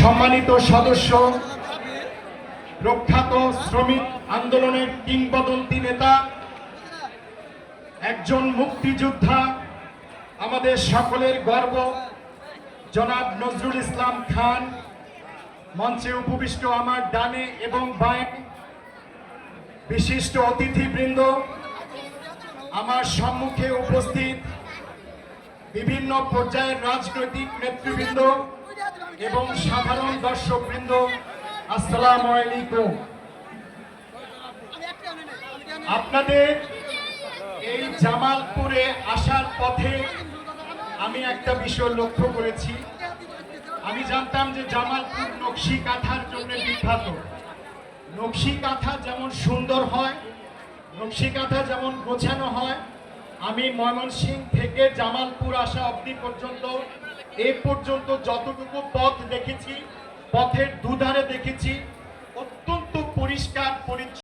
সম্মানিত সদস্য, প্রখ্যাত শ্রমিক আন্দোলনের কিংবদন্তি নেতা, একজন মুক্তিযোদ্ধা, আমাদের সকলের গর্ব জনাব নজরুল ইসলাম খান, মঞ্চে উপবিষ্ট আমার ডানে এবং বাঁয়ে বিশিষ্ট অতিথিবৃন্দ, আমার সম্মুখে উপস্থিত বিভিন্ন পর্যায়ের রাজনৈতিক নেতৃবৃন্দ এবং সাধারণ দর্শকবৃন্দ, আসসালামু আলাইকুম। আপনাদের এই জামালপুরে আসার পথে আমি একটা বিষয় লক্ষ্য করেছি। আমি জানতাম যে জামালপুর নকশি কাঁথার জন্য বিখ্যাত। নকশি কাঁথা যেমন সুন্দর হয়, নকশি কাঁথা যেমন গোছানো হয়, আমি ময়মনসিংহ থেকে জামালপুর আসা অবধি পর্যন্ত এ পর্যন্ত যতটুকু পথ দেখেছি, পথের দুধারে দেখেছি অত্যন্ত পরিষ্কার পরিচ্ছন্ন।